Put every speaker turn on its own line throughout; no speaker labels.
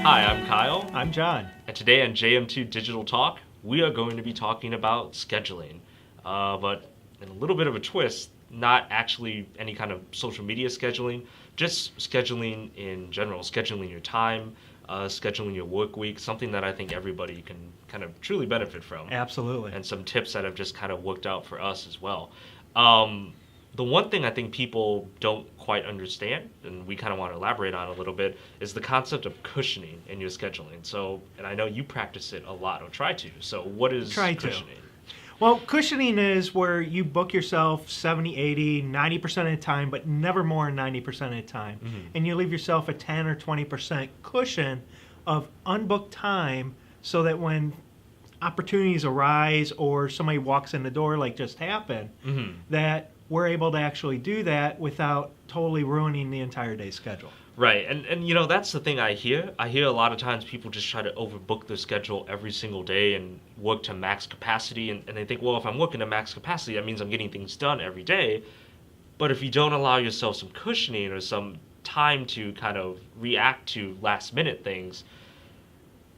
Hi, I'm Kyle,
I'm John.
and today on JM2 Digital Talk, we are going to be talking about scheduling. But in a little bit of a twist, not actually any kind of social media scheduling, just scheduling in general, scheduling your time, scheduling your work week, something that I think everybody can kind of truly benefit from,
Absolutely.
and some tips that have just kind of worked out for us as well. Um, the one thing I think people don't quite understand, and we kind of want to elaborate on a little bit, is the concept of cushioning in your scheduling. So, and I know you practice it a lot or try to. So, what is
Try to.
cushioning?
Well, cushioning is where you book yourself 70, 80, 90% of the time, but never more than 90% of the time. And you leave yourself a 10 or 20% cushion of unbooked time so that when opportunities arise or somebody walks in the door like just happened, that we're able to actually do that without totally ruining the entire day's schedule.
Right, and you know that's the thing I hear. I hear a lot of times people just try to overbook their schedule every single day and work to max capacity, and they think, well, if I'm working to max capacity, that means I'm getting things done every day. But if you don't allow yourself some cushioning or some time to kind of react to last minute things,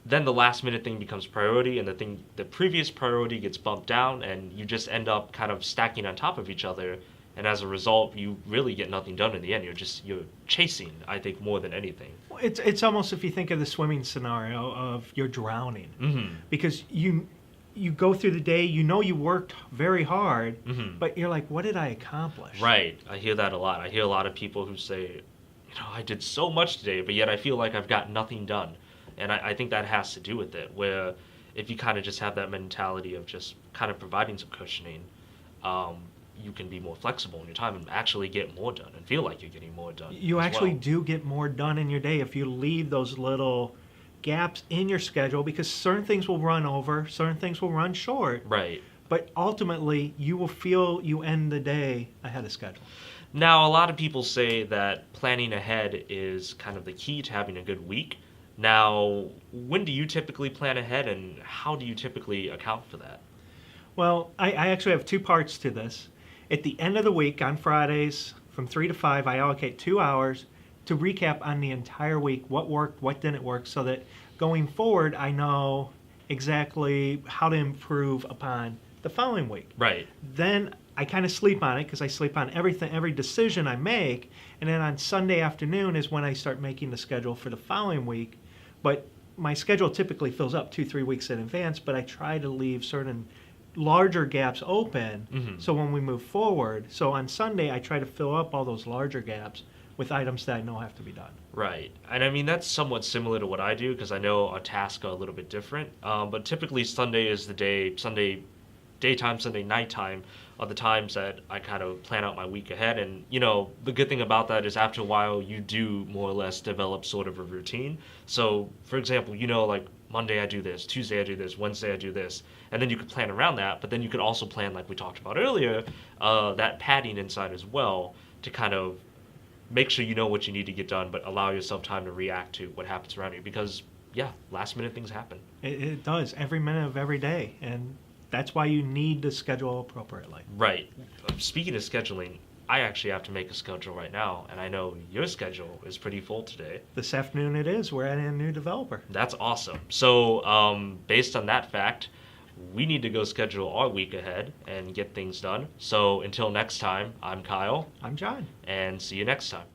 then the last minute thing becomes priority, and the previous priority gets bumped down, and you just end up kind of stacking on top of each other. And as a result, you really get nothing done in the end. You're chasing, I think, more than anything.
It's almost if you think of the swimming scenario of you're drowning because you go through the day, you know you worked very hard, but you're like, what did I accomplish?
Right. I hear that a lot. I hear a lot of people who say, I did so much today, but yet I feel like I've got nothing done. And I think that has to do with it, where if you kind of just have that mentality of just kind of providing some cushioning, you can be more flexible in your time and actually get more done and feel like you're getting more done.
You
as
actually
well.
do get more done in your day if you leave those little gaps in your schedule because certain things will run over, certain things will run short,
Right.
but ultimately you will feel you end the day ahead of schedule.
Now, a lot of people say that planning ahead is kind of the key to having a good week. Now, when do you typically plan ahead and how do you typically account for that?
Well, I actually have two parts to this. At the end of the week on Fridays from 3 to 5, I allocate 2 hours to recap on the entire week, what worked, what didn't work, so that going forward I know exactly how to improve upon the following week.
Right.
Then I kind of sleep on it because I sleep on everything, every decision I make. And then on Sunday afternoon is when I start making the schedule for the following week. But my schedule typically fills up 2-3 weeks in advance, but I try to leave certain larger gaps open so when we move forward. So on Sunday, I try to fill up all those larger gaps with items that I know have to be done.
Right. And I mean, that's somewhat similar to what I do because I know our tasks are a little bit different. But typically, Sunday is the day, Sunday daytime, Sunday nighttime are the times that I kind of plan out my week ahead. And, the good thing about that is after a while, you do more or less develop sort of a routine. So, for example, like Monday I do this, Tuesday I do this, Wednesday I do this. And then you could plan around that. But then you could also plan, like we talked about earlier, that padding inside as well to kind of make sure you know what you need to get done, but allow yourself time to react to what happens around you. Because, last minute things happen.
It does every minute of every day. And that's why you need to schedule appropriately.
Right. Speaking of scheduling, I actually have to make a schedule right now, and I know your schedule is pretty full today.
This afternoon it is. We're adding a new developer.
That's awesome. So, based on that fact, we need to go schedule our week ahead and get things done. So, until next time, I'm Kyle.
I'm John.
And see you next time.